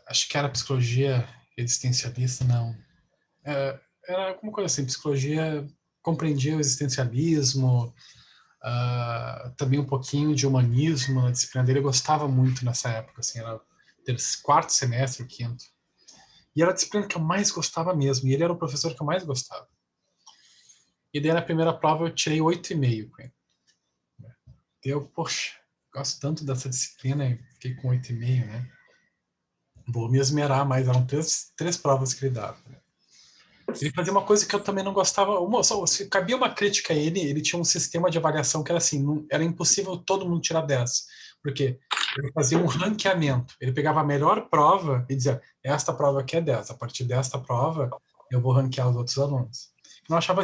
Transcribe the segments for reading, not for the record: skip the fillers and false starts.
Acho que era psicologia existencialista, não. Era alguma coisa assim, psicologia compreendia o existencialismo, também um pouquinho de humanismo na disciplina dele. Eu gostava muito nessa época, assim, era quarto semestre, quinto. E era a disciplina que eu mais gostava mesmo, e ele era o professor que eu mais gostava. E daí na primeira prova eu tirei 8,5 com ele. Eu, poxa, gosto tanto dessa disciplina e fiquei com 8,5, né? Vou me esmerar, mas eram três provas que ele dava. Né? Ele fazia uma coisa que eu também não gostava. Se cabia uma crítica a ele, ele tinha um sistema de avaliação que era assim, era impossível todo mundo tirar 10. Porque ele fazia um ranqueamento. Ele pegava a melhor prova e dizia, esta prova aqui é 10. A partir desta prova, eu vou ranquear os outros alunos. Eu não achava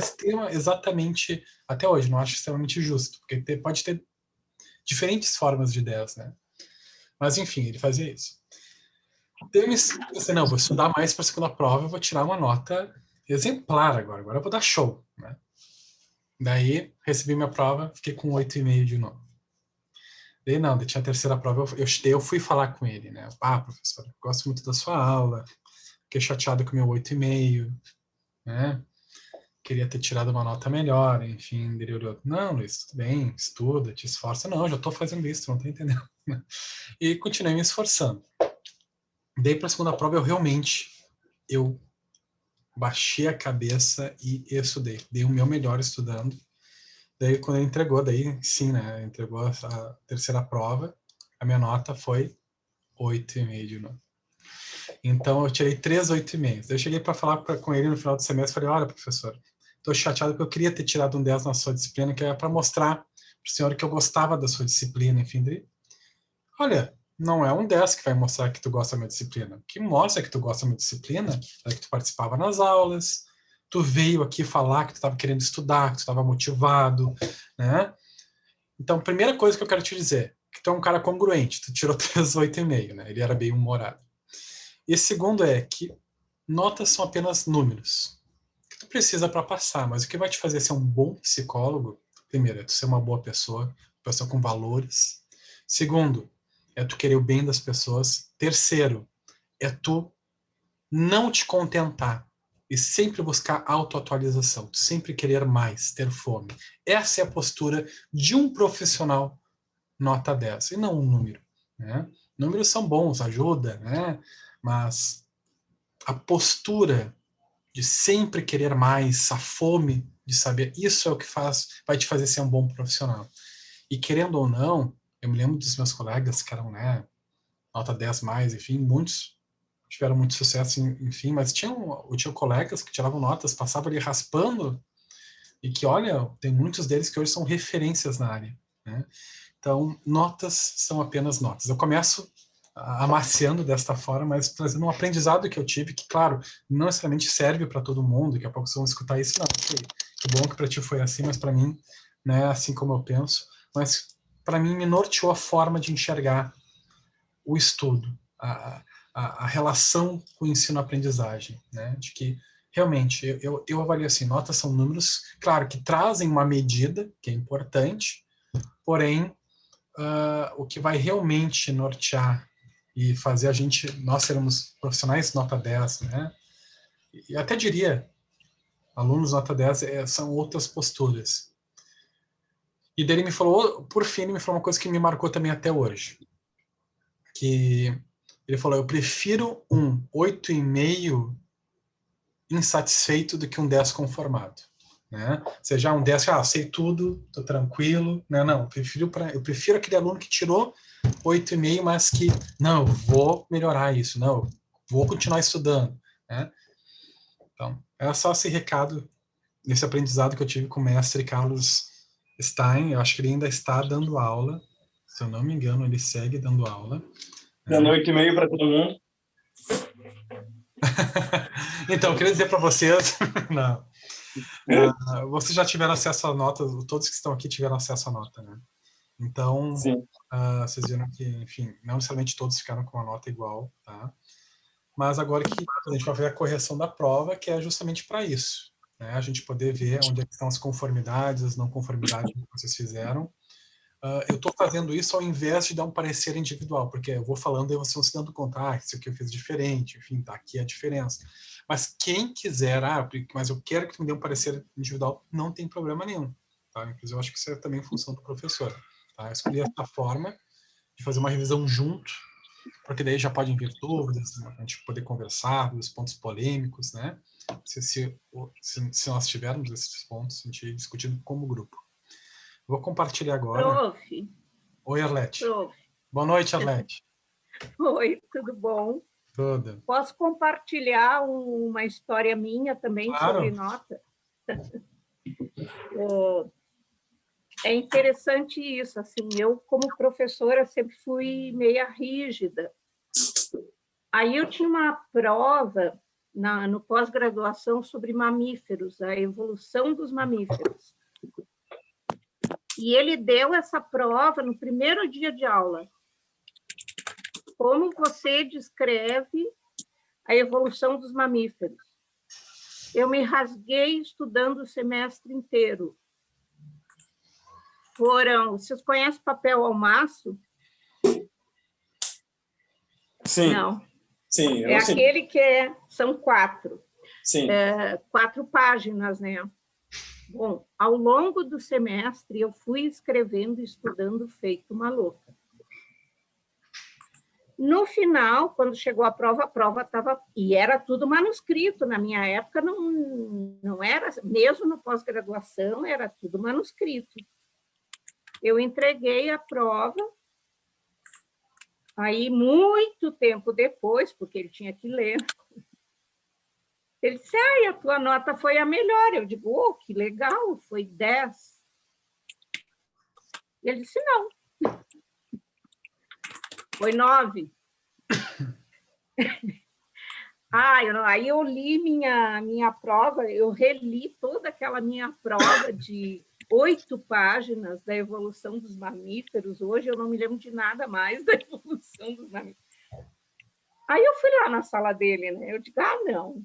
exatamente, até hoje, não acho extremamente justo, porque pode ter diferentes formas de 10, né? Mas, enfim, ele fazia isso. Eu pensei, não, vou estudar mais para a segunda prova, eu vou tirar uma nota exemplar agora eu vou dar show, né? Daí, recebi minha prova, fiquei com 8,5 de novo. Daí, não, daí tinha a terceira prova, eu fui falar com ele, né? Professor, gosto muito da sua aula, fiquei chateado com o meu 8,5, né? Queria ter tirado uma nota melhor, enfim, ele olhou, não, Luiz, tudo bem, estuda, te esforça. Não, já estou fazendo isso, não estou entendendo. E continuei me esforçando. Daí, para a segunda prova, eu baixei a cabeça e estudei. Dei o meu melhor estudando. Daí, quando ele entregou, daí sim, né? Entregou a terceira prova, a minha nota foi 8,5 de novo. Então, eu tirei 3 8,5. Daí eu cheguei para falar com ele no final do semestre, falei, olha, professor, estou chateado porque eu queria ter tirado um 10 na sua disciplina, que era para mostrar para o senhor que eu gostava da sua disciplina, enfim. Daí, olha, não é um 10 que vai mostrar que tu gosta da minha disciplina. O que mostra que tu gosta da minha disciplina é que tu participava nas aulas, tu veio aqui falar que tu estava querendo estudar, que tu estava motivado, né? Então, primeira coisa que eu quero te dizer, que tu é um cara congruente, tu tirou 3 8,5, né? Ele era bem humorado. E segundo é que notas são apenas números que tu precisa para passar, mas o que vai te fazer ser um bom psicólogo, primeiro, é tu ser uma boa pessoa com valores. Segundo, é tu querer o bem das pessoas. Terceiro, é tu não te contentar e sempre buscar autoatualização, sempre querer mais, ter fome. Essa é a postura de um profissional nota 10 e não um número. Né? Números são bons, ajuda, né? Mas a postura de sempre querer mais, a fome de saber, isso é o que vai te fazer ser um bom profissional. E querendo ou não, eu me lembro dos meus colegas que eram, né, nota 10 mais, enfim, muitos tiveram muito sucesso, enfim, mas eu tinha colegas que tiravam notas, passavam ali raspando, e que, olha, tem muitos deles que hoje são referências na área, né? Então, notas são apenas notas. Eu começo amaciando desta forma, mas trazendo um aprendizado que eu tive, que, claro, não necessariamente serve para todo mundo, daqui a pouco vocês vão escutar isso, não, que bom que para ti foi assim, mas para mim, né, assim como eu penso, mas para mim me norteou a forma de enxergar o estudo, a relação com o ensino-aprendizagem, né, de que realmente eu avalio assim, notas são números, claro, que trazem uma medida, que é importante, porém, o que vai realmente nortear e fazer nós sermos profissionais nota 10, né? E até diria, alunos nota 10 são outras posturas. E dele me falou, por fim, ele me falou uma coisa que me marcou também até hoje. Que ele falou, eu prefiro um 8,5 insatisfeito do que um 10 conformado. Né? Seja um 10, sei tudo, tô tranquilo. Não, eu prefiro aquele aluno que tirou 8,5, mas que, não, eu vou melhorar isso, não, eu vou continuar estudando. Né? Então, era só esse recado, esse aprendizado que eu tive com o mestre Carlos Stein. Eu acho que ele ainda está dando aula, se eu não me engano, ele segue dando aula. Boa noite e meio para todo mundo. Então, eu queria dizer para vocês, não, vocês já tiveram acesso à nota, todos que estão aqui tiveram acesso à nota, né? Então, vocês viram que, enfim, não necessariamente todos ficaram com uma nota igual, tá? Mas agora que a gente vai ver a correção da prova, que é justamente para isso, né? A gente poder ver onde é que estão as conformidades, as não conformidades que vocês fizeram, eu estou fazendo isso ao invés de dar um parecer individual, porque eu vou falando e vocês vão se dando conta, isso aqui eu fiz diferente, enfim, tá aqui a diferença. Mas quem quiser, mas eu quero que tu me dê um parecer individual, não tem problema nenhum. Tá? Inclusive, eu acho que isso é também função do professor. Tá? Eu escolhi essa forma de fazer uma revisão junto, porque daí já podem vir dúvidas, a gente poder conversar dos pontos polêmicos, né? Se nós tivermos esses pontos, a gente discutindo como grupo. Vou compartilhar agora. Prof. Oi, Arlete. Prof. Boa noite, Arlete. Oi, tudo bom? Tudo. Posso compartilhar uma história minha também sobre nota? É interessante isso, assim, eu como professora sempre fui meia rígida. Aí eu tinha uma prova no pós-graduação sobre mamíferos, a evolução dos mamíferos. E ele deu essa prova no primeiro dia de aula. Como você descreve a evolução dos mamíferos? Eu me rasguei estudando o semestre inteiro. Vocês conhecem papel ao maço? Sim. Não. Sim, é aquele que são 4. Sim. 4 páginas, né? Bom, ao longo do semestre, eu fui escrevendo e estudando feito uma louca. No final, quando chegou a prova estava... E era tudo manuscrito. Na minha época, não era... Mesmo no pós-graduação, era tudo manuscrito. Eu entreguei a prova. Aí, muito tempo depois, porque ele tinha que ler, ele disse, a tua nota foi a melhor. Eu digo, que legal, foi 10. Ele disse, não. Foi 9. Aí eu li minha prova, eu reli toda aquela minha prova de 8 páginas da evolução dos mamíferos. Hoje eu não me lembro de nada mais da evolução dos mamíferos. Aí eu fui lá na sala dele, né? Eu digo, não.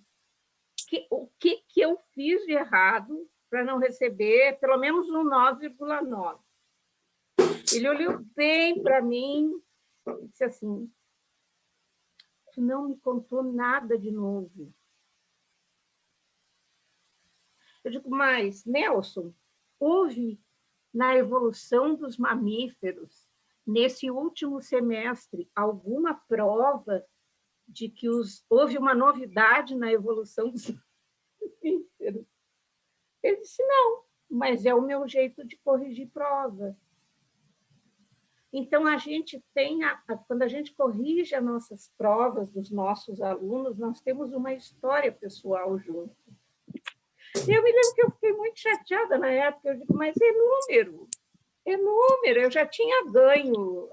O que eu fiz de errado para não receber pelo menos um 9,9? Ele olhou bem para mim e disse assim, tu não me contou nada de novo. Eu digo, mas, Nelson, houve na evolução dos mamíferos, nesse último semestre, alguma prova de que houve uma novidade na evolução dos mamíferos? Ele disse, não, mas é o meu jeito de corrigir prova. Então, a gente tem, quando a gente corrige as nossas provas dos nossos alunos, nós temos uma história pessoal junto. E eu me lembro que eu fiquei muito chateada na época, eu digo, mas é número, eu já tinha ganho.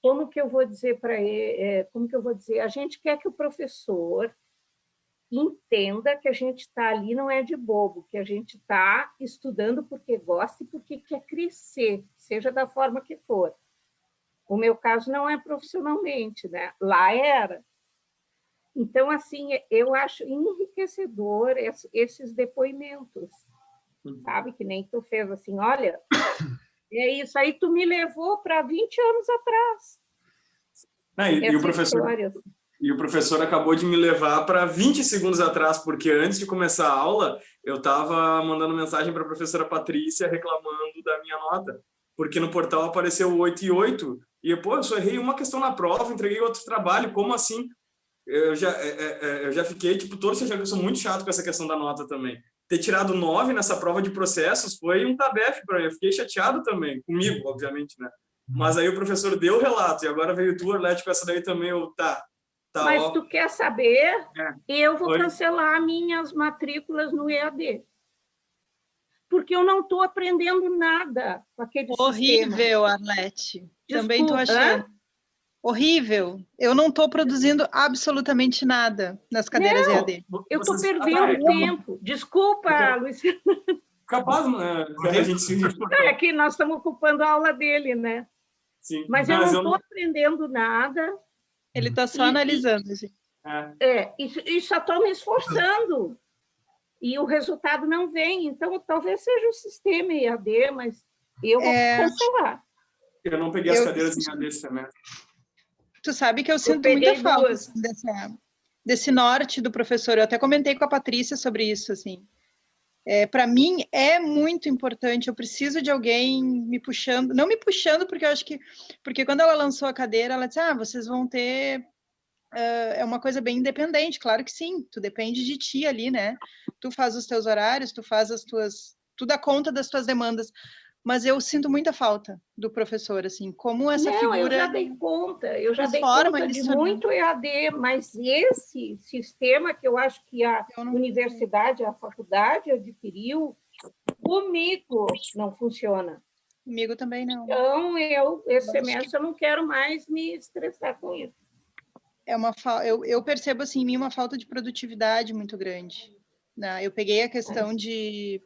Como que eu vou dizer para ele? Como que eu vou dizer? A gente quer que o professor entenda que a gente está ali não é de bobo, que a gente está estudando porque gosta e porque quer crescer, seja da forma que for. O meu caso não é profissionalmente, né? Lá era. Então, assim, eu acho enriquecedor esses depoimentos, sabe? Que nem tu fez assim, olha, é isso aí, tu me levou para 20 anos atrás. E o professor acabou de me levar para 20 segundos atrás, porque antes de começar a aula, eu estava mandando mensagem para a professora Patrícia reclamando da minha nota, porque no portal apareceu 8 e 8, e eu só errei uma questão na prova, entreguei outro trabalho, como assim? Eu já fiquei, todo já que eu sou muito chato com essa questão da nota também. Ter tirado 9 nessa prova de processos foi um tabefe para mim, eu fiquei chateado também, comigo, obviamente, né? Mas aí o professor deu o relato, e agora veio tu, Arlete, com essa daí também, Mas tu quer saber? Eu vou cancelar minhas matrículas no EAD. Porque eu não estou aprendendo nada com aquele Horrível, Arlete. Desculpa, também estou achando. Horrível. Eu não estou produzindo absolutamente nada nas cadeiras EAD. Eu estou perdendo tempo. Desculpa, Luiz. Capaz, a gente se... É que nós estamos ocupando a aula dele, né? Sim. Mas eu não estou aprendendo nada. Ele está só analisando, gente. E só estou me esforçando. E o resultado não vem. Então, talvez seja o sistema EAD, mas Eu vou cancelar. Eu não peguei as cadeiras em AD esse semestre. Tu sabe que eu sinto muita falta assim, desse norte do professor. Eu até comentei com a Patrícia sobre isso, assim. Para mim é muito importante, eu preciso de alguém me puxando, não me puxando, porque eu acho que, porque quando ela lançou a cadeira, ela disse, vocês vão ter, é uma coisa bem independente, claro que sim, tu depende de ti ali, né, tu faz os teus horários, tu dá conta das tuas demandas, mas eu sinto muita falta do professor, assim, como essa figura... eu já dei conta de muito EAD, mas esse sistema que eu acho que a universidade, a faculdade adquiriu, comigo não funciona. Comigo também não. Então, esse semestre eu não quero mais me estressar com isso. Eu percebo, assim, em mim uma falta de produtividade muito grande. Né? Eu peguei a questão de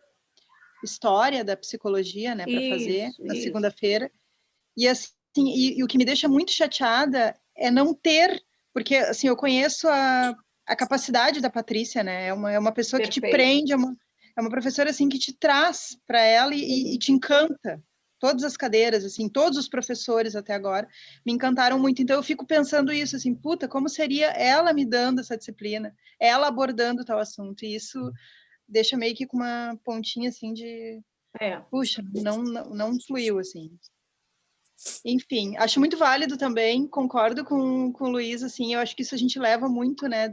história da psicologia, né, para fazer na segunda-feira. E assim, e o que me deixa muito chateada é não ter, porque assim, eu conheço a capacidade da Patrícia, né? É uma pessoa que te prende, é uma professora assim que te traz para ela e te encanta. Todas as cadeiras, assim, todos os professores até agora me encantaram muito. Então eu fico pensando isso, assim, puta, como seria ela me dando essa disciplina, ela abordando tal assunto. E isso deixa meio que com uma pontinha assim de puxa, não fluiu assim. Enfim, acho muito válido também, concordo com o Luiz, assim, eu acho que isso a gente leva muito, né,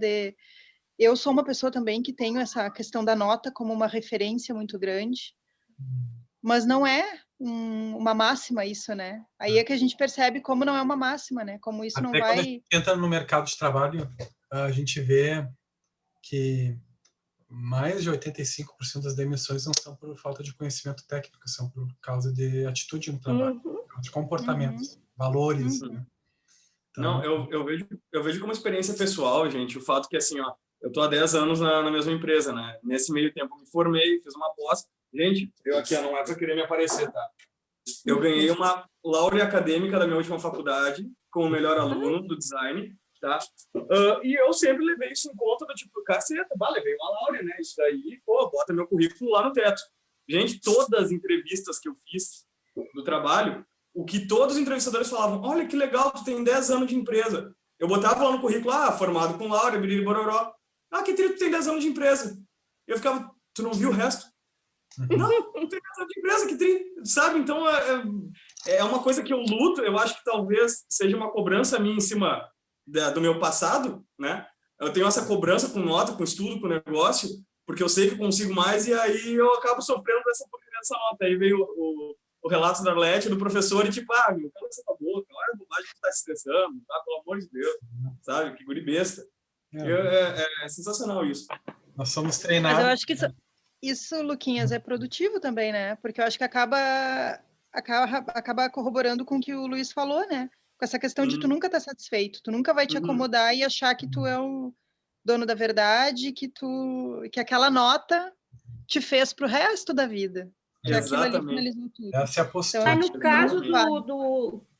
eu sou uma pessoa também que tenho essa questão da nota como uma referência muito grande, mas não é uma máxima isso, né? Aí é que a gente percebe como não é uma máxima, né? Como isso não vai... Quando a gente entra no mercado de trabalho, a gente vê que mais de 85% das demissões não são por falta de conhecimento técnico, são por causa de atitude no trabalho, de comportamentos, valores. Né? Então... Não, eu vejo como experiência pessoal, gente, o fato que, assim, ó, eu tô há 10 anos na mesma empresa, né? Nesse meio tempo eu me formei, fiz uma pós. Gente, eu aqui não é para querer me aparecer, tá? Eu ganhei uma laurea acadêmica da minha última faculdade, como melhor aluno do design, tá? E eu sempre levei isso em conta do tipo, caceta, levei uma laurea, né? Isso daí, bota meu currículo lá no teto. Gente, todas as entrevistas que eu fiz do trabalho, o que todos os entrevistadores falavam, olha que legal, tu tem 10 anos de empresa. Eu botava lá no currículo, formado com laurea, biriri bororó. Que triste, tu tem 10 anos de empresa. Eu ficava, tu não viu o resto? Não tem 10 anos de empresa, que triste, sabe? Então, é uma coisa que eu luto, eu acho que talvez seja uma cobrança minha em cima do meu passado, né? Eu tenho essa cobrança com nota, com estudo, com negócio, porque eu sei que eu consigo mais e aí eu acabo sofrendo dessa nota. Aí veio o relato da Arlete, do professor, e tipo, meu, cala essa boca, olha a bobagem que tu tá se estressando, tá? Pelo amor de Deus, sabe? Que guri besta. É sensacional isso. Nós somos treinados. Mas eu acho que isso, Luquinhas, é produtivo também, né? Porque eu acho que acaba corroborando com o que o Luiz falou, né? Com essa questão de tu nunca tá satisfeito, tu nunca vai te acomodar e achar que tu é o dono da verdade, que aquela nota te fez pro resto da vida. Que aquilo ali finalizou tudo. Essa é a postura. Mas no caso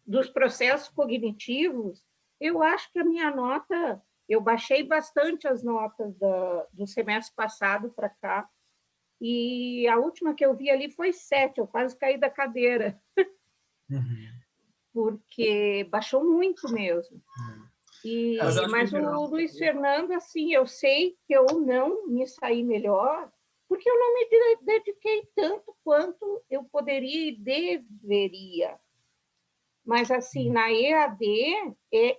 dos processos cognitivos, eu acho que a minha nota, eu baixei bastante as notas do semestre passado para cá, e a última que eu vi ali foi 7, eu quase caí da cadeira. Porque baixou muito mesmo. Mas o Luiz Fernando, assim, eu sei que eu não me saí melhor, porque eu não me dediquei tanto quanto eu poderia e deveria. Mas, assim, na EAD,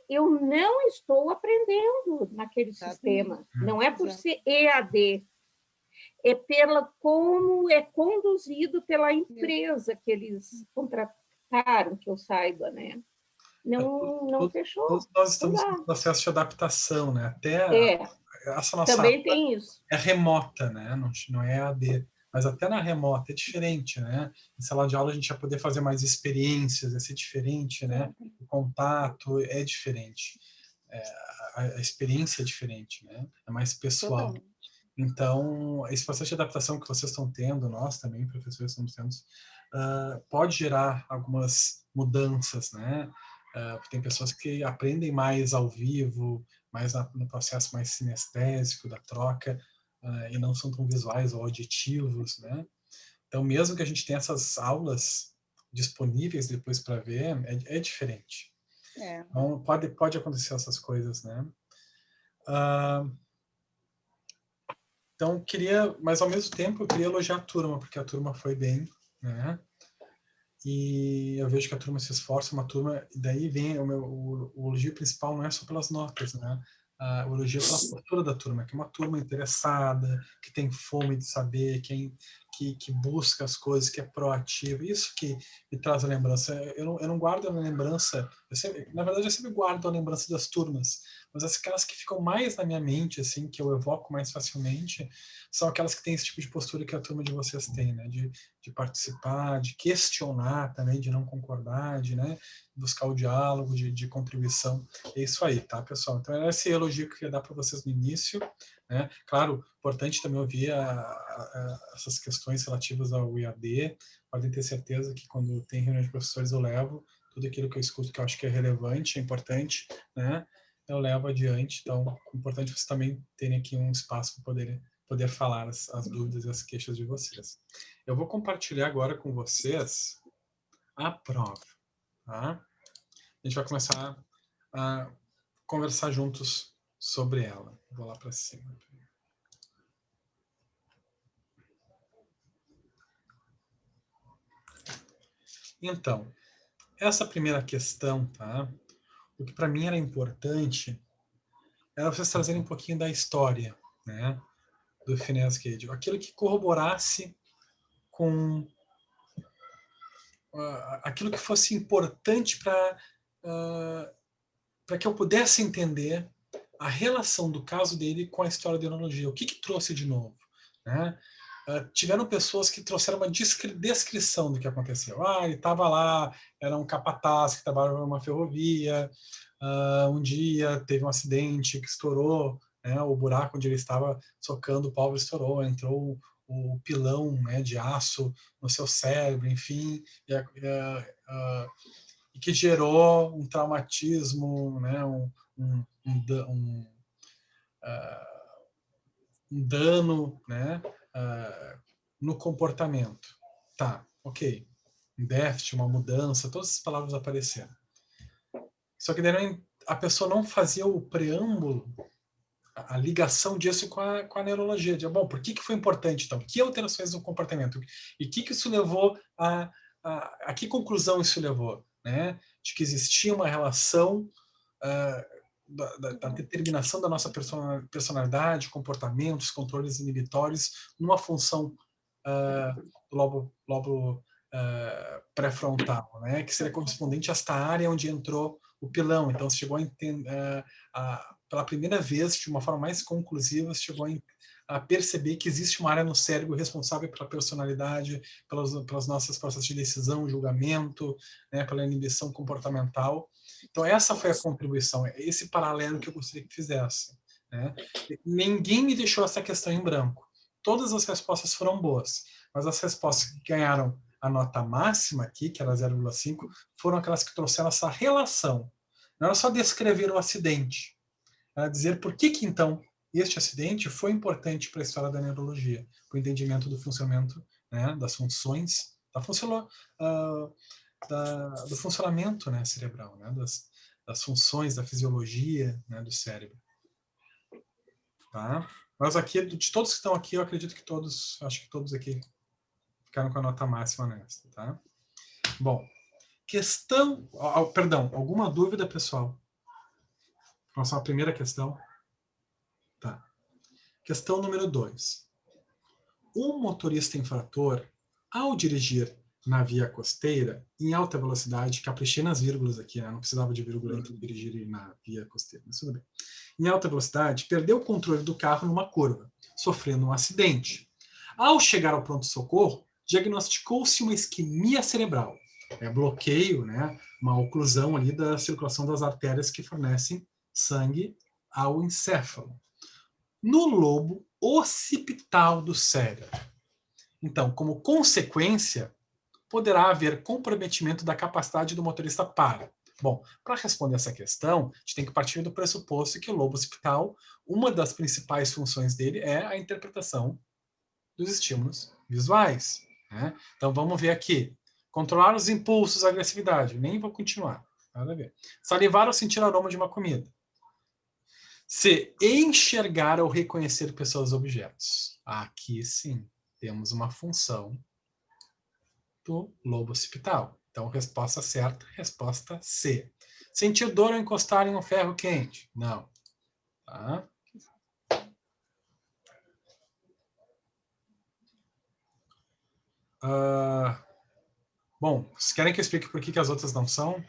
eu não estou aprendendo naquele sistema. Não é por ser EAD, é como é conduzido pela empresa que eles contrataram, que eu saiba, né? Não fechou. Todos nós estamos no processo de adaptação, né? Até essa nossa também tem isso. É remota, né? Não é AD, mas até na remota é diferente, né? Em sala de aula a gente vai poder fazer mais experiências, vai ser diferente, né? O contato é diferente, a experiência é diferente, né? É mais pessoal. Totalmente. Então, esse processo de adaptação que vocês estão tendo, nós também, professores, estamos tendo, pode gerar algumas mudanças, né? Tem pessoas que aprendem mais ao vivo, mais no processo mais sinestésico da troca, e não são tão visuais ou auditivos, né? Então, mesmo que a gente tenha essas aulas disponíveis depois para ver, é diferente. Então, pode acontecer essas coisas, né? Então, mas ao mesmo tempo, eu queria elogiar a turma, porque a turma foi bem, né? E eu vejo que a turma se esforça, uma turma, e daí vem o elogio principal, não é só pelas notas, né? O elogio pela postura da turma, que é uma turma interessada, que tem fome de saber, que busca as coisas, que é proativa. Isso que me traz a lembrança. Eu não guardo a lembrança, na verdade eu sempre guardo a lembrança das turmas, mas aquelas que ficam mais na minha mente, assim, que eu evoco mais facilmente, são aquelas que têm esse tipo de postura que a turma de vocês tem, né? De participar, de questionar também, de não concordar, de, né, buscar o diálogo, de contribuição. É isso aí, tá, pessoal? Então, era esse elogio que eu queria dar para vocês no início, né? Claro, importante também ouvir essas questões relativas ao IAD. Podem ter certeza que quando tem reunião de professores eu levo tudo aquilo que eu escuto que eu acho que é relevante, é importante, né? Eu levo adiante. Então, é importante vocês também terem aqui um espaço para poder falar as dúvidas e as queixas de vocês. Eu vou compartilhar agora com vocês a prova, tá? A gente vai começar a conversar juntos sobre ela. Vou lá para cima. Então, essa primeira questão, tá? O que para mim era importante era vocês trazerem um pouquinho da história, né? Do Phineas Gage. Aquilo que corroborasse com aquilo que fosse importante para que eu pudesse entender a relação do caso dele com a história da enologia. O que trouxe de novo, né? Tiveram pessoas que trouxeram uma descrição do que aconteceu. Ele estava lá, era um capataz que trabalhava numa ferrovia, um dia teve um acidente que estourou, né, o buraco onde ele estava socando o pau estourou, entrou o pilão, né, de aço no seu cérebro, enfim, e que gerou um traumatismo, né, um dano, né, no comportamento. Tá, ok. Um déficit, uma mudança, todas essas palavras apareceram. Só que daí a pessoa não fazia o preâmbulo, a ligação disso com a neurologia. De, bom, por que foi importante, então? Que alterações no comportamento? E que isso levou a que conclusão isso levou? Né? De que existia uma relação da determinação da nossa personalidade, comportamentos, controles inibitórios, numa função do lobo pré-frontal, né? Que seria correspondente a esta área onde entrou o pilão. Então, você chegou a entender, pela primeira vez, de uma forma mais conclusiva, você chegou a perceber que existe uma área no cérebro responsável pela personalidade, pelas nossas processos de decisão, julgamento, né, pela inibição comportamental. Então, essa foi a contribuição, esse paralelo que eu gostaria que fizesse. Né? Ninguém me deixou essa questão em branco. Todas as respostas foram boas, mas as respostas que ganharam a nota máxima aqui, que era 0,5, foram aquelas que trouxeram essa relação. Não era só descrever o acidente, era dizer por que então este acidente foi importante para a história da neurologia, para o entendimento do funcionamento, né, das funções, do funcionamento, né, cerebral, né, das funções, da fisiologia, né, do cérebro. Tá? Mas aqui, de todos que estão aqui, eu acredito que acho que todos aqui ficaram com a nota máxima nesta, tá? Bom, alguma dúvida, pessoal? Nossa, a primeira questão. Tá. Questão número 2. Um motorista infrator, ao dirigir na via costeira, em alta velocidade, caprichei nas vírgulas aqui, né? Não precisava de vírgula entre dirigir e na via costeira, mas tudo bem. Em alta velocidade, perdeu o controle do carro numa curva, sofrendo um acidente. Ao chegar ao pronto-socorro, diagnosticou-se uma isquemia cerebral, bloqueio, né, uma oclusão ali da circulação das artérias que fornecem sangue ao encéfalo, no lobo occipital do cérebro. Então, como consequência, poderá haver comprometimento da capacidade do motorista para. Bom, para responder essa questão, a gente tem que partir do pressuposto que o lobo occipital, uma das principais funções dele é a interpretação dos estímulos visuais. Né? Então, vamos ver aqui. Controlar os impulsos, a agressividade. Nem vou continuar. Nada a ver. Salivar ou sentir o aroma de uma comida. C. Enxergar ou reconhecer pessoas ou objetos. Aqui sim, temos uma função do lobo occipital. Então, resposta certa, resposta C. Sentir dor ou encostar em um ferro quente? Não. Tá? Bom, vocês querem que eu explique por que as outras não são?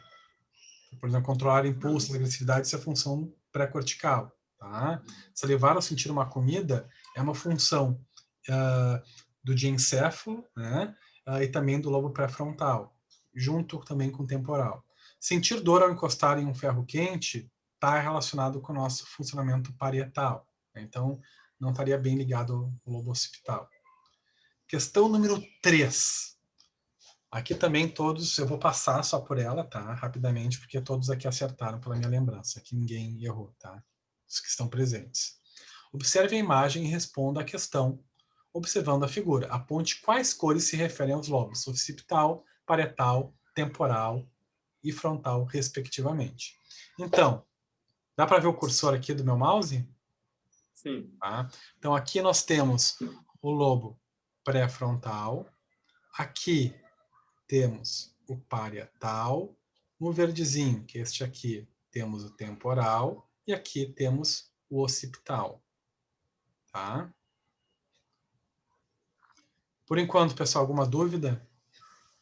Por exemplo, controlar impulsos, agressividade, isso é função pré-cortical. Tá? Salivar ou sentir uma comida é uma função do diencéfalo, né? E também do lobo pré-frontal, junto também com o temporal. Sentir dor ao encostar em um ferro quente está relacionado com o nosso funcionamento parietal. Né? Então, não estaria bem ligado ao lobo occipital. Questão número 3. Aqui também todos, eu vou passar só por ela, tá? Rapidamente, porque todos aqui acertaram pela minha lembrança. Aqui ninguém errou, tá? Os que estão presentes. Observe a imagem e responda a questão, observando a figura. Aponte quais cores se referem aos lobos occipital, parietal, temporal e frontal, respectivamente. Então, dá para ver o cursor aqui do meu mouse? Sim. Tá? Então, aqui nós temos o lobo pré-frontal. Aqui temos o parietal. No verdezinho, que é este aqui, temos o temporal. E aqui temos o occipital. Tá? Por enquanto, pessoal, alguma dúvida?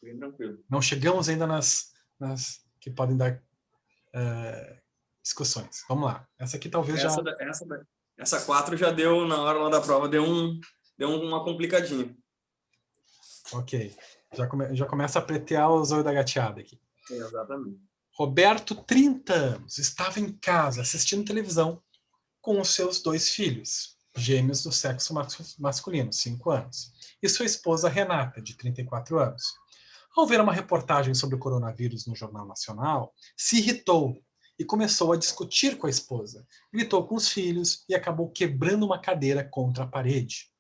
Bem tranquilo. Não chegamos ainda nas que podem dar discussões. Vamos lá. Essa aqui talvez Essa 4 já deu, na hora lá da prova, deu uma complicadinha. Ok. Já começa a pretear os olhos da gateada aqui. Exatamente. Roberto, 30 anos, estava em casa assistindo televisão com os seus 2 filhos, gêmeos do sexo masculino, 5 anos, e sua esposa Renata, de 34 anos. Ao ver uma reportagem sobre o coronavírus no Jornal Nacional, se irritou e começou a discutir com a esposa. Gritou com os filhos e acabou quebrando uma cadeira contra a parede.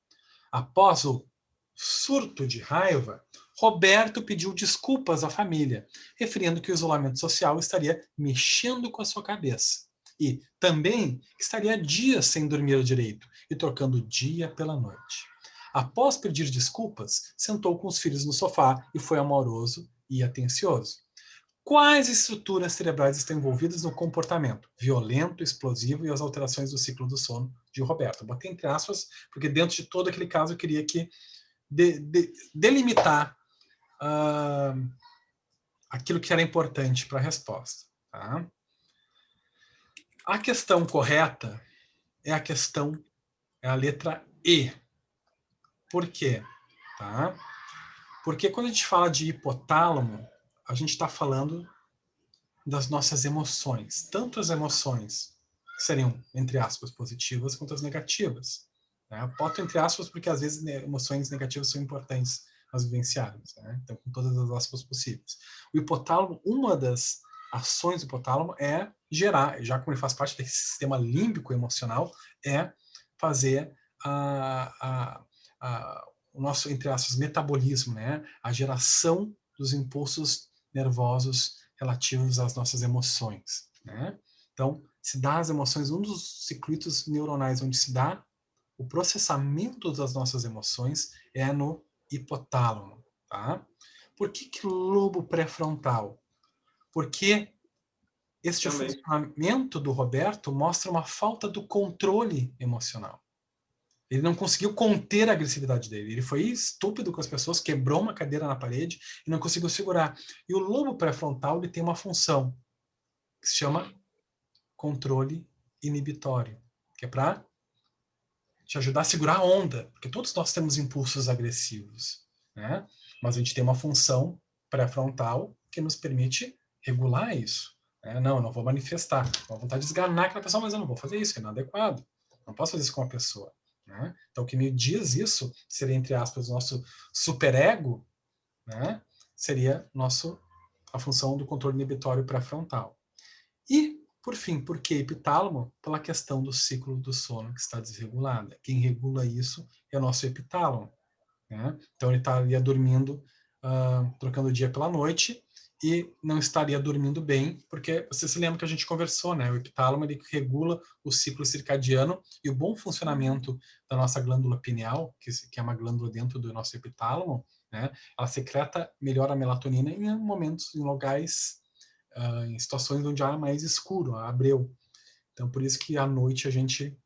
Após o surto de raiva, Roberto pediu desculpas à família, referindo que o isolamento social estaria mexendo com a sua cabeça. E também estaria dias sem dormir direito e trocando o dia pela noite. Após pedir desculpas, sentou com os filhos no sofá e foi amoroso e atencioso. Quais estruturas cerebrais estão envolvidas no comportamento violento, explosivo e as alterações do ciclo do sono de Roberto? Eu botei entre aspas, porque dentro de todo aquele caso eu queria que delimitar aquilo que era importante para a resposta. Tá? A questão correta é a letra E. Por quê? Tá? Porque quando a gente fala de hipotálamo, a gente está falando das nossas emoções. Tanto as emoções que seriam, entre aspas, positivas, quanto as negativas. Né? Eu boto entre aspas porque às vezes emoções negativas são importantes nós vivenciarmos. Né? Então, com todas as aspas possíveis. O hipotálamo, uma das ações do hipotálamo é gerar, já como ele faz parte desse sistema límbico emocional, é fazer o nosso, entre aspas, metabolismo, né? A geração dos impulsos nervosos relativos às nossas emoções. Né? Então, se dá as emoções, um dos circuitos neuronais onde se dá o processamento das nossas emoções é no hipotálamo. Tá? Por que o lobo pré-frontal? Porque este funcionamento do Roberto mostra uma falta do controle emocional. Ele não conseguiu conter a agressividade dele. Ele foi estúpido com as pessoas, quebrou uma cadeira na parede e não conseguiu segurar. E o lobo pré-frontal ele tem uma função que se chama controle inibitório, que é para te ajudar a segurar a onda, porque todos nós temos impulsos agressivos, né? Mas a gente tem uma função pré-frontal que nos permite regular isso. Né? Não vou manifestar. Uma vontade de esganar aquela pessoa, mas eu não vou fazer isso, é inadequado. Não posso fazer isso com a pessoa. Né? Então, o que me diz isso seria, entre aspas, o nosso superego, né? Seria a função do controle inibitório pré-frontal. E, por fim, por que epitálamo? Pela questão do ciclo do sono que está desregulada. Quem regula isso é o nosso epitálamo. Né? Então, ele estaria dormindo trocando o dia pela noite, e não estaria dormindo bem, porque você se lembra que a gente conversou, né? O epitálamo, ele regula o ciclo circadiano, e o bom funcionamento da nossa glândula pineal, que é uma glândula dentro do nosso epitálamo, né? Ela secreta melhor a melatonina em momentos, em locais, em situações onde há mais escuro, há breu. Então, por isso que à noite a gente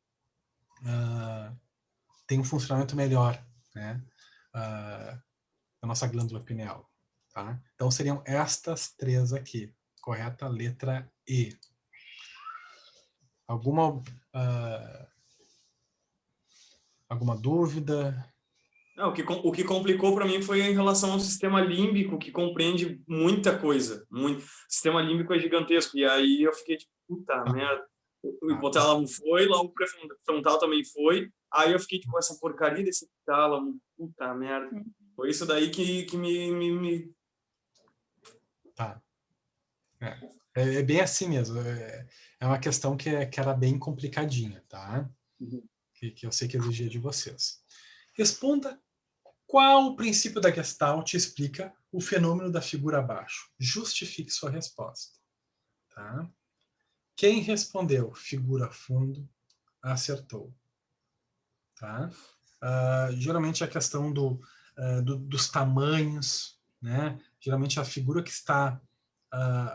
tem um funcionamento melhor, né? Da nossa glândula pineal. Tá? Então, seriam estas 3 aqui. Correta? Letra E. Alguma dúvida? Não, o que complicou para mim foi em relação ao sistema límbico, que compreende muita coisa. Muito. O sistema límbico é gigantesco. E aí eu fiquei tipo, puta merda. O hipotálamo foi, logo o pré-frontal também foi. Aí eu fiquei tipo, essa porcaria desse hipotálamo, puta merda. Foi isso daí que me... Tá. É bem assim mesmo. É uma questão que era bem complicadinha, tá? Que eu sei que exigia de vocês. Responda qual o princípio da Gestalt explica o fenômeno da figura abaixo. Justifique sua resposta. Tá? Quem respondeu figura fundo, acertou. Tá? Geralmente a questão dos tamanhos, né? Geralmente a figura que está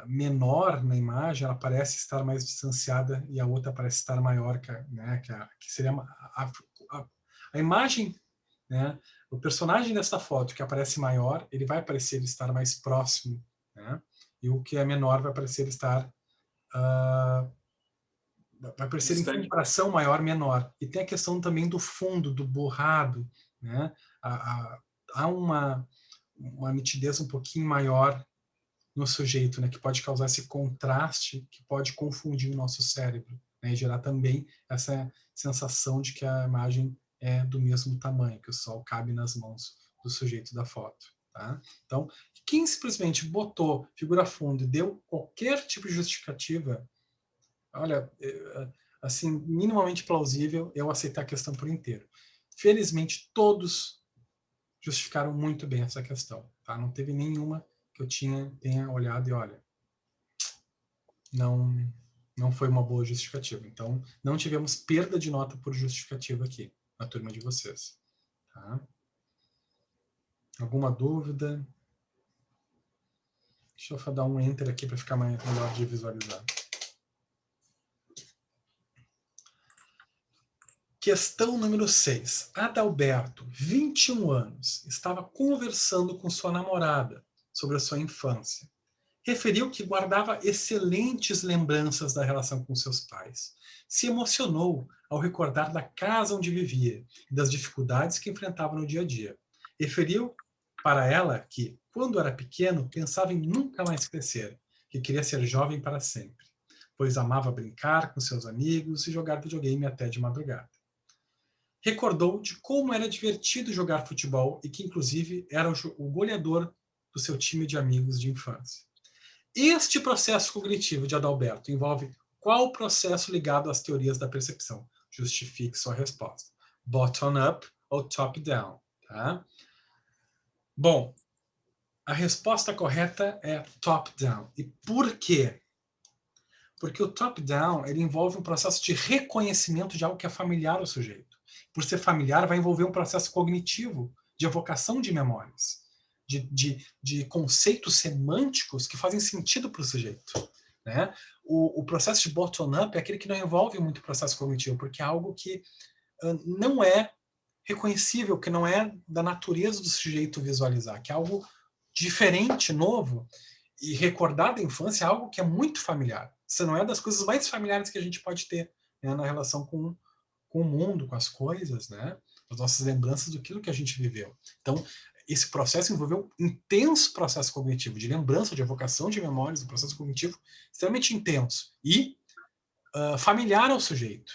menor na imagem, ela parece estar mais distanciada e a outra parece estar maior, né? Que seria a imagem, né? O personagem dessa foto que aparece maior, ele vai parecer estar mais próximo, né? E o que é menor vai parecer estar vai parecer em comparação maior, menor. E tem a questão também do fundo, do borrado, né? Há uma nitidez um pouquinho maior no sujeito, né? Que pode causar esse contraste, que pode confundir o nosso cérebro, né? E gerar também essa sensação de que a imagem é do mesmo tamanho, que o sol cabe nas mãos do sujeito da foto. Tá? Então, quem simplesmente botou figura fundo e deu qualquer tipo de justificativa, olha, assim, minimamente plausível, eu aceitar a questão por inteiro. Felizmente, todos justificaram muito bem essa questão. Tá? Não teve nenhuma que eu tenha olhado e, olha, não foi uma boa justificativa. Então, não tivemos perda de nota por justificativa aqui, na turma de vocês. Tá? Alguma dúvida? Deixa eu dar um enter aqui para ficar melhor de visualizar. Questão número 6. Adalberto, 21 anos, estava conversando com sua namorada sobre a sua infância. Referiu que guardava excelentes lembranças da relação com seus pais. Se emocionou ao recordar da casa onde vivia e das dificuldades que enfrentava no dia a dia. Referiu para ela que, quando era pequeno, pensava em nunca mais crescer, que queria ser jovem para sempre, pois amava brincar com seus amigos e jogar videogame até de madrugada. Recordou de como era divertido jogar futebol e que, inclusive, era o goleador do seu time de amigos de infância. Este processo cognitivo de Adalberto envolve qual processo ligado às teorias da percepção? Justifique sua resposta. Bottom-up ou top-down? Tá? Bom, a resposta correta é top-down. E por quê? Porque o top-down ele envolve um processo de reconhecimento de algo que é familiar ao sujeito. Por ser familiar, vai envolver um processo cognitivo de evocação de memórias, de conceitos semânticos que fazem sentido para o sujeito. Né? O processo de bottom-up é aquele que não envolve muito processo cognitivo, porque é algo que não é reconhecível, que não é da natureza do sujeito visualizar, que é algo diferente, novo, e recordar da infância é algo que é muito familiar. Isso não é das coisas mais familiares que a gente pode ter, né, na relação com o mundo, com as coisas, né? As nossas lembranças daquilo que a gente viveu. Então, esse processo envolveu um intenso processo cognitivo, de lembrança, de evocação de memórias, um processo cognitivo extremamente intenso e familiar ao sujeito.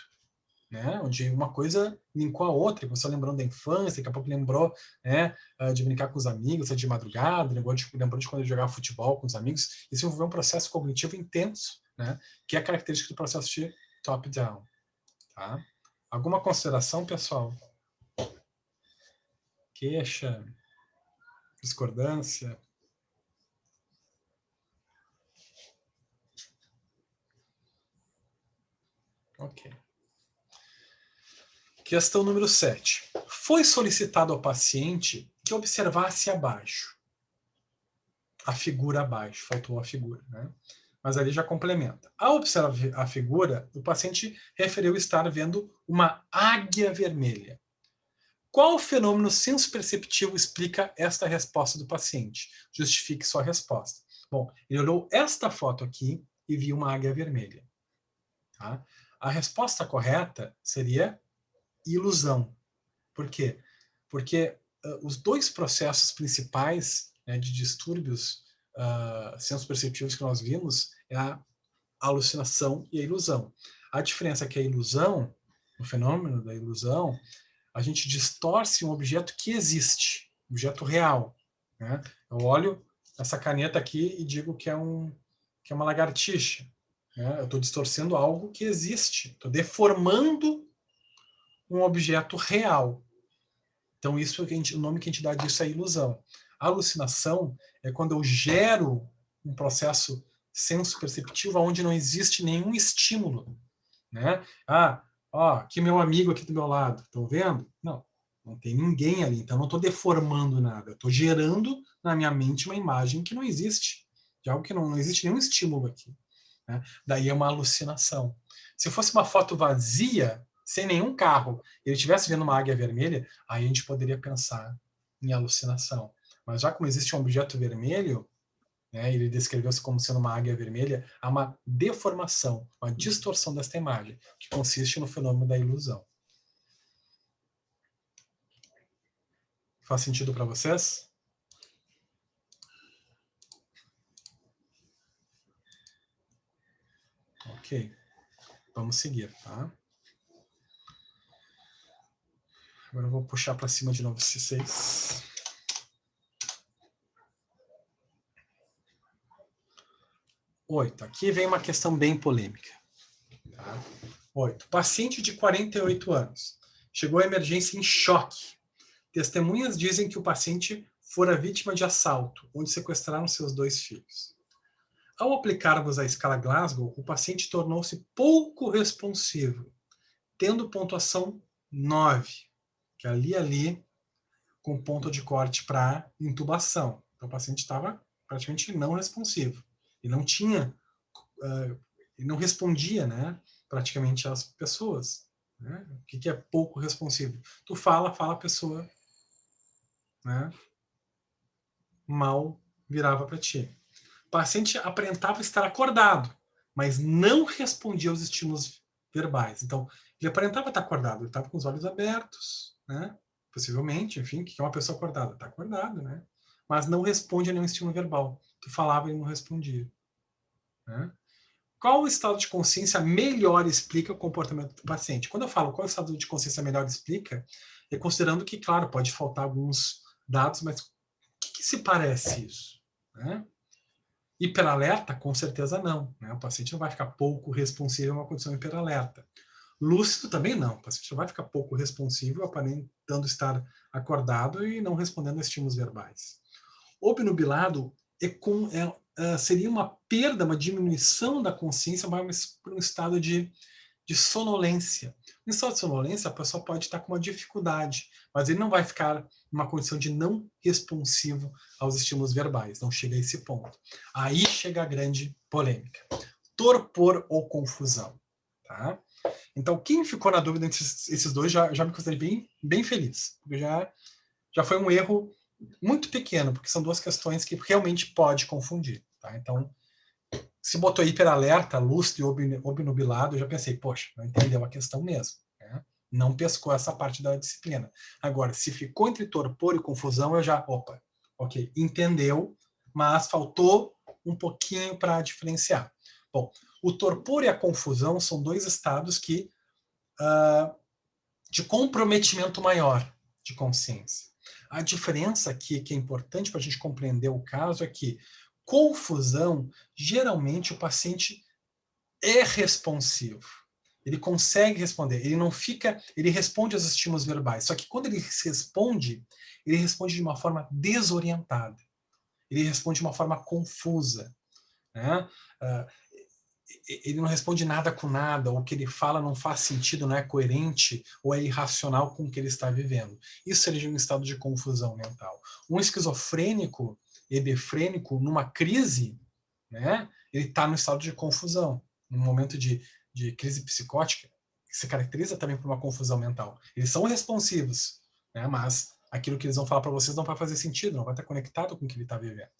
Né? Onde uma coisa linkou a outra, você lembrando da infância, daqui a pouco lembrou, né, de brincar com os amigos, de madrugada, lembrou de quando ele jogava futebol com os amigos. Isso envolveu um processo cognitivo intenso, né, que é característica do processo de top-down. Tá? Alguma consideração, pessoal? Queixa? Discordância? Ok. Questão número 7. Foi solicitado ao paciente que observasse abaixo. A figura abaixo, faltou a figura, né? Mas ali já complementa. Ao observar a figura, o paciente referiu estar vendo uma águia vermelha. Qual fenômeno senso-perceptivo explica esta resposta do paciente? Justifique sua resposta. Bom, ele olhou esta foto aqui e viu uma águia vermelha. Tá? A resposta correta seria ilusão. Por quê? Porque os dois processos principais, né, de distúrbios senso-perceptivos que nós vimos é a alucinação e a ilusão. A diferença é que a ilusão, o fenômeno da ilusão, a gente distorce um objeto que existe, um objeto real. Né? Eu olho essa caneta aqui e digo que é uma lagartixa. Né? Eu estou distorcendo algo que existe, estou deformando um objeto real. Então, isso o nome que a gente dá disso é ilusão. A alucinação é quando eu gero um processo senso-perceptivo onde não existe nenhum estímulo. Né? Aqui meu amigo aqui do meu lado, estão vendo? Não tem ninguém ali, então não estou deformando nada. Eu estou gerando na minha mente uma imagem que não existe, de algo que não existe nenhum estímulo aqui. Né? Daí é uma alucinação. Se fosse uma foto vazia, sem nenhum carro, ele estivesse vendo uma águia vermelha, aí a gente poderia pensar em alucinação. Mas já como existe um objeto vermelho, né, ele descreveu-se como sendo uma águia vermelha, há uma deformação, uma distorção desta imagem, que consiste no fenômeno da ilusão. Faz sentido para vocês? Ok. Vamos seguir, tá? Agora eu vou puxar para cima de novo esses 6. Oito. Aqui vem uma questão bem polêmica. Tá? 8. Paciente de 48 anos. Chegou à emergência em choque. Testemunhas dizem que o paciente fora vítima de assalto, onde sequestraram seus 2 filhos. Ao aplicarmos a escala Glasgow, o paciente tornou-se pouco responsivo, tendo pontuação 9, que é ali, com ponto de corte para intubação. Então, o paciente estava praticamente não responsivo. E não tinha, e não respondia, né, praticamente às pessoas. Né? O que é pouco responsivo? Tu fala, a pessoa, né, mal virava para ti. O paciente aparentava estar acordado, mas não respondia aos estímulos verbais. Então, ele aparentava estar acordado, ele estava com os olhos abertos, né? Possivelmente, enfim, que é uma pessoa acordada? Está acordado, né? Mas não responde a nenhum estímulo verbal. Tu falava e ele não respondia. Né? Qual o estado de consciência melhor explica o comportamento do paciente? Quando eu falo qual o estado de consciência melhor explica, é considerando que, claro, pode faltar alguns dados, mas o que se parece isso? Né? Hiperalerta, com certeza não. Né? O paciente não vai ficar pouco responsível a uma condição hiperalerta. Lúcido também não. O paciente não vai ficar pouco responsível, aparentando estar acordado e não respondendo a estímulos verbais. Obnubilado seria uma perda, uma diminuição da consciência para um estado de sonolência. No estado de sonolência, a pessoa pode estar com uma dificuldade, mas ele não vai ficar numa condição de não responsivo aos estímulos verbais. Não chega a esse ponto. Aí chega a grande polêmica. Torpor ou confusão. Tá? Então, quem ficou na dúvida entre esses dois, já me considerei bem, bem feliz. Porque já foi um erro muito pequeno, porque são duas questões que realmente pode confundir. Tá? Então, se botou hiperalerta, lúcido e obnubilado, eu já pensei, poxa, não entendeu a questão mesmo. Né? Não pescou essa parte da disciplina. Agora, se ficou entre torpor e confusão, eu já, ok, entendeu, mas faltou um pouquinho para diferenciar. Bom, o torpor e a confusão são dois estados de comprometimento maior de consciência. A diferença aqui, que é importante para a gente compreender o caso, é que confusão, geralmente o paciente é responsivo. Ele consegue responder, ele não fica, ele responde aos estímulos verbais, só que quando ele responde de uma forma desorientada, ele responde de uma forma confusa, né? Ele não responde nada com nada, ou o que ele fala não faz sentido, não é coerente, ou é irracional com o que ele está vivendo. Isso seria um estado de confusão mental. Um esquizofrênico, hebefrênico, numa crise, né, ele está no estado de confusão, num momento de crise psicótica, que se caracteriza também por uma confusão mental. Eles são responsivos, né, mas aquilo que eles vão falar para vocês não vai fazer sentido, não vai estar conectado com o que ele está vivendo.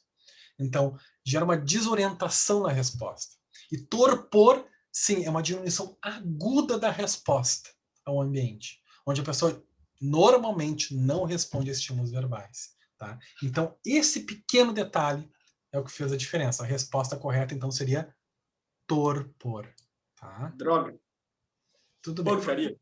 Então, gera uma desorientação na resposta. E torpor, sim, é uma diminuição aguda da resposta ao ambiente, onde a pessoa normalmente não responde a estímulos verbais. Tá? Então, esse pequeno detalhe é o que fez a diferença. A resposta correta, então, seria torpor. Tá? Droga. Tudo bem. Porcaria.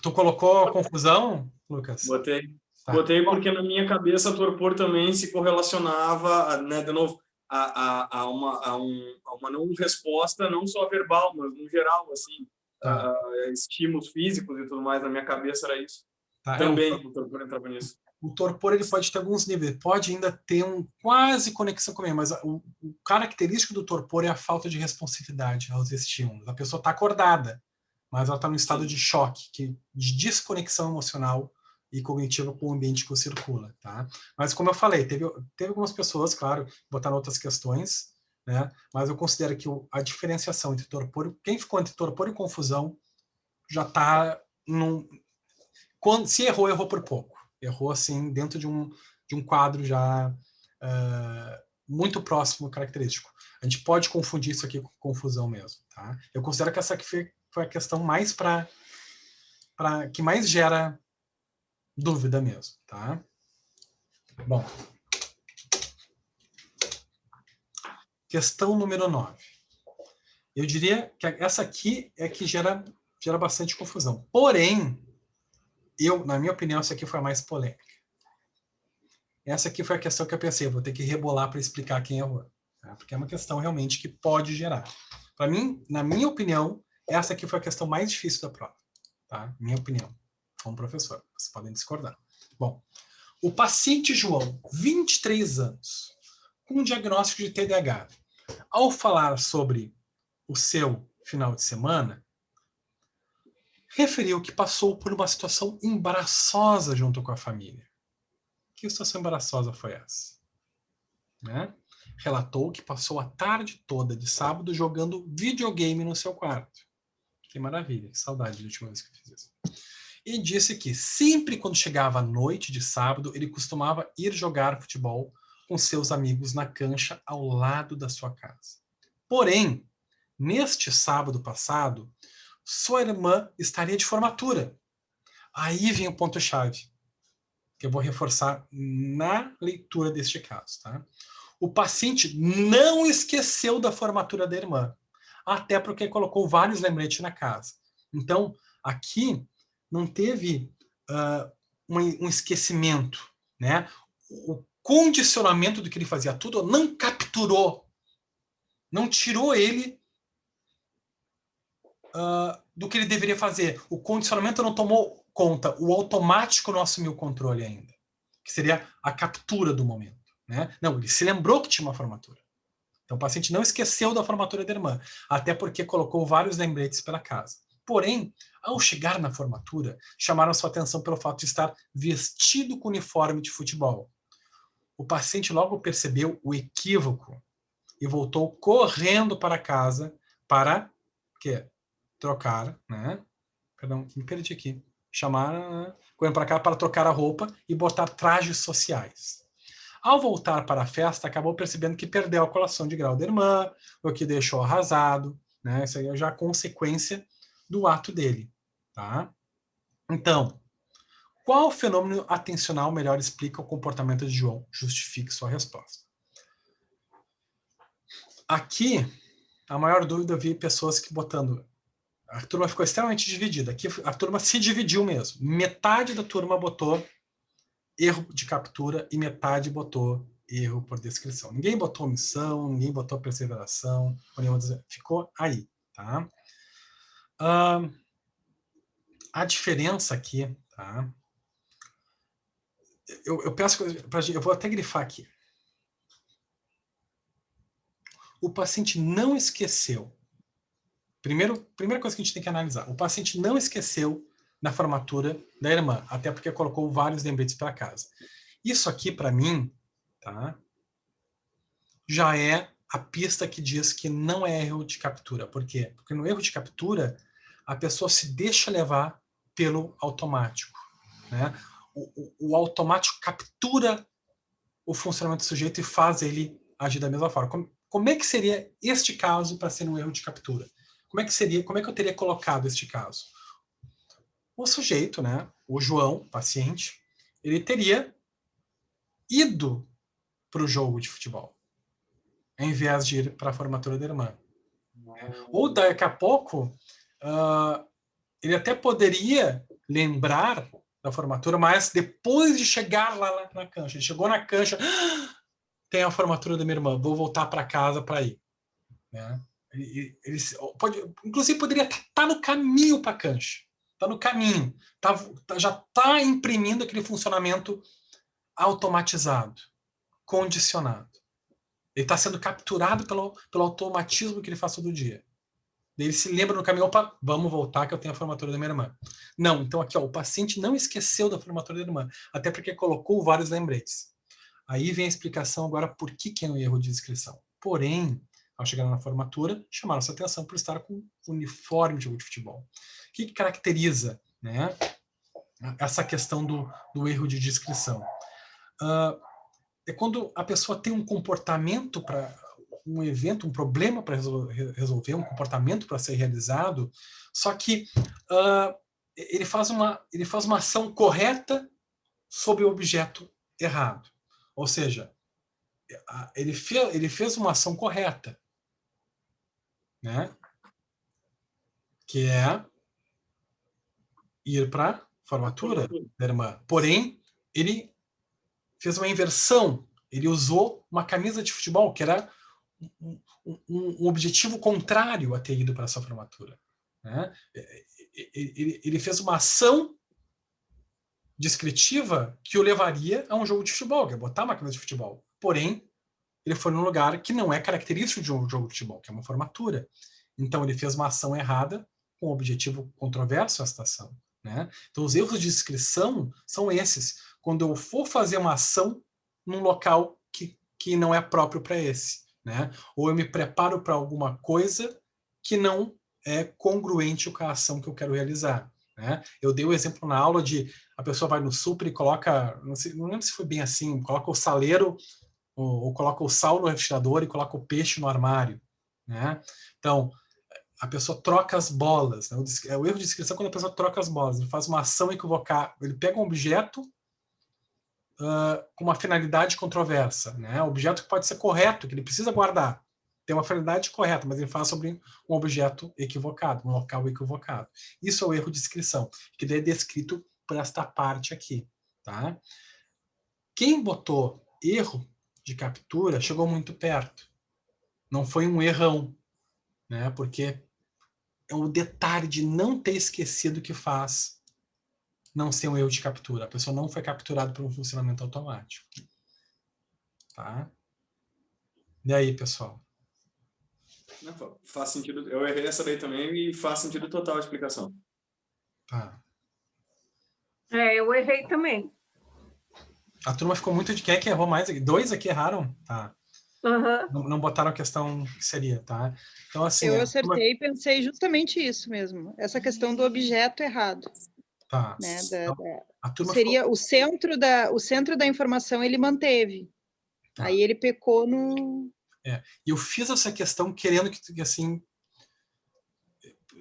Tu colocou confusão, Lucas? Botei. Tá. Botei porque na minha cabeça torpor também se correlacionava, né, de novo, a uma não resposta, não só verbal, mas no geral, assim, Tá. estímulos físicos e tudo mais. Na minha cabeça era isso. Tá. Também o torpor entrava nisso. O torpor ele pode ter alguns níveis, pode ainda ter quase conexão com ele, mas o característico do torpor é a falta de responsividade aos estímulos. A pessoa está acordada, mas ela está num estado de choque, de desconexão emocional e cognitiva com o ambiente que o circula. Tá? Mas, como eu falei, teve algumas pessoas, claro, botaram outras questões, né? Mas eu considero que a diferenciação entre torpor, quem ficou entre torpor e confusão, já está se errou por pouco. Errou, assim, dentro de um quadro já muito próximo característico. A gente pode confundir isso aqui com confusão mesmo. Tá? Eu considero que essa aqui foi a questão mais que mais gera dúvida mesmo. Tá? Bom. Questão número 9. Eu diria que essa aqui é que gera bastante confusão. Porém, na minha opinião, essa aqui foi a mais polêmica. Essa aqui foi a questão que eu pensei, vou ter que rebolar para explicar quem errou. Tá? Porque é uma questão realmente que pode gerar. Para mim, na minha opinião, essa aqui foi a questão mais difícil da prova. Tá? Minha opinião, como professor. Vocês podem discordar. Bom, o paciente João, 23 anos, com um diagnóstico de TDAH, ao falar sobre o seu final de semana, referiu que passou por uma situação embaraçosa junto com a família. Que situação embaraçosa foi essa? Né? Relatou que passou a tarde toda de sábado jogando videogame no seu quarto. Que maravilha, que saudade da última vez que eu fiz isso. E disse que sempre quando chegava a noite de sábado, ele costumava ir jogar futebol com seus amigos na cancha ao lado da sua casa. Porém, neste sábado passado, sua irmã estaria de formatura. Aí vem o ponto-chave, que eu vou reforçar na leitura deste caso. Tá? O paciente não esqueceu da formatura da irmã, até porque colocou vários lembretes na casa. Então, aqui não teve um esquecimento. Né? O condicionamento do que ele fazia tudo não capturou, não tirou ele do que ele deveria fazer. O condicionamento não tomou conta, o automático não assumiu o controle ainda, que seria a captura do momento. Né? Não, ele se lembrou que tinha uma formatura. Então o paciente não esqueceu da formatura da irmã, até porque colocou vários lembretes pela casa. Porém, ao chegar na formatura, chamaram sua atenção pelo fato de estar vestido com uniforme de futebol. O paciente logo percebeu o equívoco e voltou correndo para casa para trocar, né? Perdão, me perdi aqui. Chamaram, correndo para cá para trocar a roupa e botar trajes sociais. Ao voltar para a festa, acabou percebendo que perdeu a colação de grau da irmã, o que deixou arrasado, né? Isso aí é já a consequência do ato dele, tá? Então, qual fenômeno atencional melhor explica o comportamento de João? Justifique sua resposta. Aqui, a maior dúvida, eu vi pessoas que botando... A turma ficou extremamente dividida. Aqui a turma se dividiu mesmo. Metade da turma botou erro de captura e metade botou erro por descrição. Ninguém botou omissão, ninguém botou perseveração, ficou aí. Tá? A diferença aqui, tá? Eu peço pra gente, eu vou até grifar aqui. O paciente não esqueceu. Primeira coisa que a gente tem que analisar. O paciente não esqueceu na formatura da irmã, até porque colocou vários lembretes para casa. Isso aqui, para mim, tá? Já é a pista que diz que não é erro de captura. Por quê? Porque no erro de captura, a pessoa se deixa levar pelo automático, né? O automático captura o funcionamento do sujeito e faz ele agir da mesma forma. Como é que seria este caso para ser um erro de captura? Como é que eu teria colocado este caso? O sujeito, né, o João, paciente, ele teria ido para o jogo de futebol, em vez de ir para a formatura da irmã. Ou daqui a pouco, ele até poderia lembrar da formatura, mas depois de chegar lá na cancha, ele chegou na cancha, tem a formatura da minha irmã, vou voltar para casa para ir. Né? Ele inclusive poderia estar no caminho para a cancha. Está no caminho. Já está imprimindo aquele funcionamento automatizado, condicionado. Ele está sendo capturado pelo automatismo que ele faz todo dia. Ele se lembra no caminho, opa, vamos voltar que eu tenho a formatura da minha irmã. Não, então aqui, ó, o paciente não esqueceu da formatura da irmã, até porque colocou vários lembretes. Aí vem a explicação agora por que é um erro de inscrição. Porém, ao chegar na formatura, chamaram sua atenção por estar com uniforme de jogo de futebol. O que caracteriza, né, essa questão do erro de descrição? É quando a pessoa tem um comportamento para um evento, um problema para resolver, um comportamento para ser realizado, só que ele faz uma ação correta sobre o objeto errado. Ou seja, ele fez uma ação correta, né? Que é ir para a formatura da irmã. Porém, ele fez uma inversão. Ele usou uma camisa de futebol, que era um objetivo contrário a ter ido para essa formatura. Né? Ele fez uma ação descritiva que o levaria a um jogo de futebol, que é botar uma camisa de futebol. Porém, ele foi num lugar que não é característico de um jogo de futebol, que é uma formatura. Então, ele fez uma ação errada com um objetivo controverso à situação. Né? Então, os erros de descrição são esses. Quando eu for fazer uma ação num local que não é próprio para esse. Né? Ou eu me preparo para alguma coisa que não é congruente com a ação que eu quero realizar. Né? Eu dei o exemplo na aula de a pessoa vai no super e coloca, não lembro se foi bem assim, coloca o saleiro ou coloca o sal no refrigerador e coloca o peixe no armário. Né? Então, a pessoa troca as bolas. Né? O erro de descrição é quando a pessoa troca as bolas. Ele faz uma ação equivocada. Ele pega um objeto com uma finalidade controversa. Né? Um objeto que pode ser correto, que ele precisa guardar. Tem uma finalidade correta, mas ele fala sobre um objeto equivocado, um local equivocado. Isso é o erro de descrição, que daí é descrito por esta parte aqui. Tá? Quem botou erro de captura chegou muito perto. Não foi um errão, né? Porque é o detalhe de não ter esquecido que faz não ser um erro de captura. A pessoa não foi capturada por um funcionamento automático. Tá? E aí, pessoal? Não, faz sentido. Eu errei essa daí também e faz sentido total a explicação. Tá. Eu errei também. A turma ficou muito de quem é que errou mais? 2 aqui erraram? Tá. Uhum. Não botaram a questão que seria, tá? Então, assim... Eu acertei e pensei justamente isso mesmo. Essa questão do objeto errado. Tá. Né? Então, a turma seria ficou... o centro da informação ele manteve. Tá. Aí ele pecou no... E eu fiz essa questão querendo que, assim...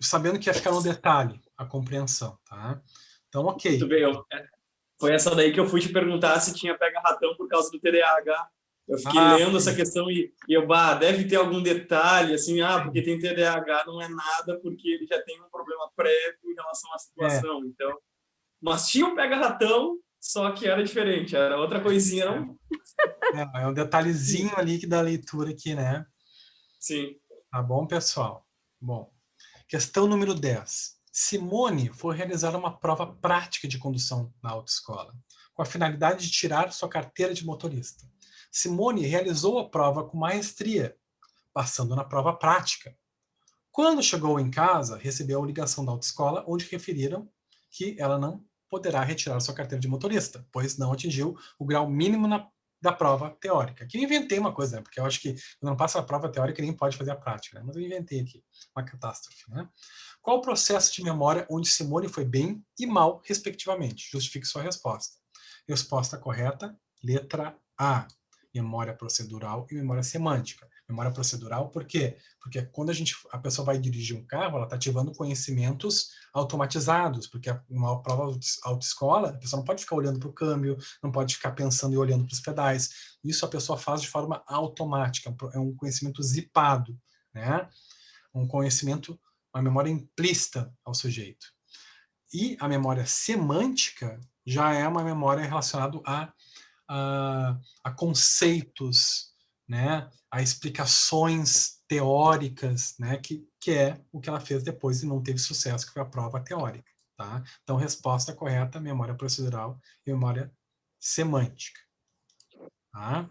Sabendo que ia ficar no detalhe, a compreensão, tá? Então, ok. Muito bem. Foi essa daí que eu fui te perguntar se tinha pega-ratão por causa do TDAH. Eu fiquei lendo essa questão e eu, deve ter algum detalhe, assim, porque tem TDAH, não é nada, porque ele já tem um problema prévio em relação à situação. Então, mas tinha um pega-ratão, só que era diferente, era outra coisinha, não? É um detalhezinho ali que da leitura aqui, né? Sim. Tá bom, pessoal? Bom, Questão número 10. Simone foi realizar uma prova prática de condução na autoescola, com a finalidade de tirar sua carteira de motorista. Simone realizou a prova com maestria, passando na prova prática. Quando chegou em casa, recebeu a ligação da autoescola, onde referiram que ela não poderá retirar sua carteira de motorista, pois não atingiu o grau mínimo da prova teórica. Aqui eu inventei uma coisa, né? Porque eu acho que quando não passa a prova teórica, nem pode fazer a prática, né? Mas eu inventei aqui uma catástrofe, né? Qual o processo de memória onde Simone foi bem e mal, respectivamente? Justifique sua resposta. Resposta correta, letra A. Memória procedural e memória semântica. Memória procedural, por quê? Porque quando a pessoa vai dirigir um carro, ela está ativando conhecimentos automatizados, porque uma prova autoescola, a pessoa não pode ficar olhando para o câmbio, não pode ficar pensando e olhando para os pedais. Isso a pessoa faz de forma automática, é um conhecimento zipado, né? Um conhecimento, uma memória implícita ao sujeito. E a memória semântica já é uma memória relacionada a conceitos, né, a explicações teóricas, né, que é o que ela fez depois e não teve sucesso, que foi a prova teórica. Tá? Então, resposta correta, memória procedural e memória semântica. Tá?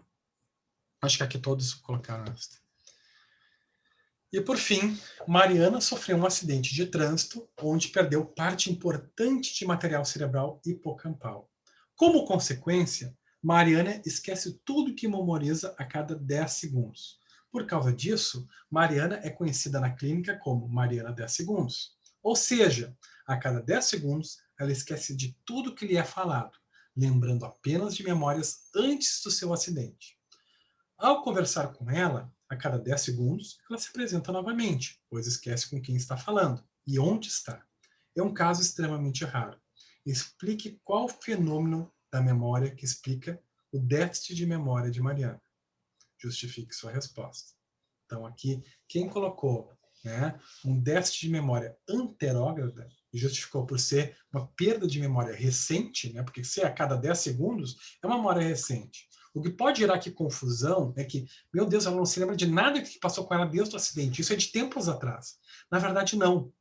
Acho que aqui todos colocaram esta. E, por fim, Mariana sofreu um acidente de trânsito onde perdeu parte importante de material cerebral hipocampal. Como consequência, Mariana esquece tudo que memoriza a cada 10 segundos. Por causa disso, Mariana é conhecida na clínica como Mariana 10 segundos. Ou seja, a cada 10 segundos, ela esquece de tudo que lhe é falado, lembrando apenas de memórias antes do seu acidente. Ao conversar com ela, a cada 10 segundos, ela se apresenta novamente, pois esquece com quem está falando e onde está. É um caso extremamente raro. Explique qual fenômeno da memória que explica o déficit de memória de Mariana. Justifique sua resposta. Então, aqui, quem colocou, né, um déficit de memória anterógrada, justificou por ser uma perda de memória recente, né, porque se a cada 10 segundos, é uma memória recente. O que pode gerar aqui confusão é que, meu Deus, ela não se lembra de nada que passou com ela desde o acidente. Isso é de tempos atrás. Na verdade, não.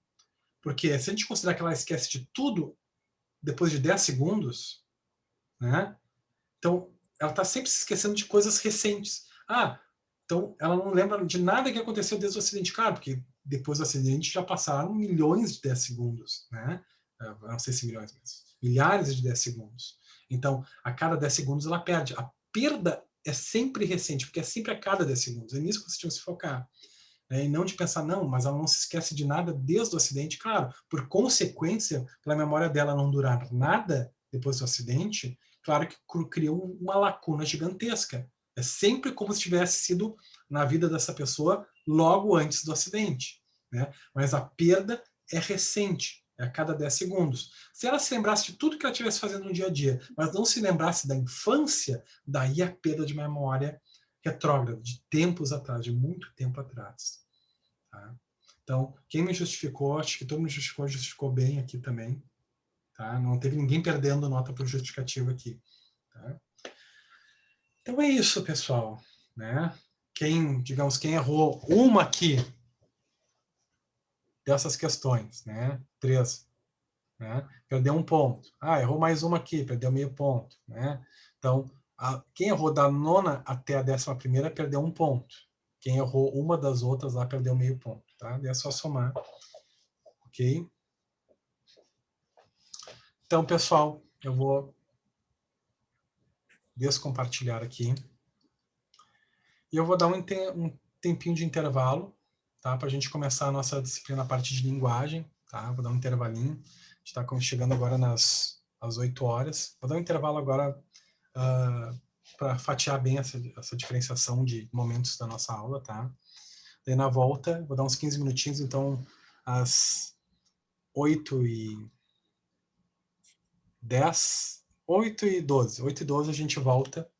Porque se a gente considerar que ela esquece de tudo depois de 10 segundos, né? Então, ela está sempre se esquecendo de coisas recentes. Então ela não lembra de nada que aconteceu desde o acidente. Claro, porque depois do acidente já passaram milhões de 10 segundos, né? Não sei se milhões, mas milhares de 10 segundos. Então, a cada 10 segundos ela perde. A perda é sempre recente, porque é sempre a cada 10 segundos. É nisso que vocês tinham que se focar. E não de pensar, não, mas ela não se esquece de nada desde o acidente. Claro, por consequência, pela memória dela não durar nada depois do acidente, claro que criou uma lacuna gigantesca. É sempre como se tivesse sido na vida dessa pessoa logo antes do acidente, né? Mas a perda é recente, é a cada 10 segundos. Se ela se lembrasse de tudo que ela estivesse fazendo no dia a dia, mas não se lembrasse da infância, daí a perda de memória retrógrada, de tempos atrás, de muito tempo atrás. Tá? Então, quem me justificou, acho que todo mundo justificou bem aqui também. Tá? Não teve ninguém perdendo nota por justificativo aqui. Tá? Então é isso, pessoal. Né? Quem errou uma aqui dessas questões, né? 3, né? Perdeu 1 ponto. Errou mais uma aqui, perdeu meio ponto. Né? Então, quem errou da 9ª até a 11ª perdeu 1 ponto. Quem errou uma das outras lá perdeu meio ponto. Tá? É só somar. Ok? Então, pessoal, eu vou descompartilhar aqui. E eu vou dar um tempinho de intervalo, tá? Para a gente começar a nossa disciplina, a parte de linguagem. Tá? Vou dar um intervalinho. A gente está chegando agora às 8 horas. Vou dar um intervalo agora para fatiar bem essa diferenciação de momentos da nossa aula. Tá? Daí, na volta, vou dar uns 15 minutinhos. Então, às 8h10, 8h12. 8h12 a gente volta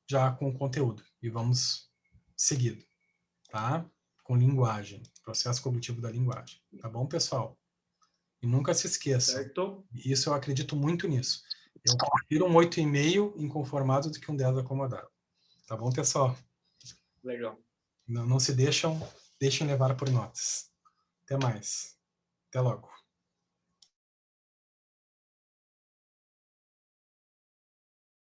já com o conteúdo. E vamos seguido, tá? Com linguagem, processo cognitivo da linguagem. Tá bom, pessoal? E nunca se esqueçam. Certo. Isso eu acredito muito nisso. Eu prefiro um 8,5 inconformado do que um 10 acomodado. Tá bom, pessoal? Legal. Não se deixem levar por notas. Até mais. Até logo.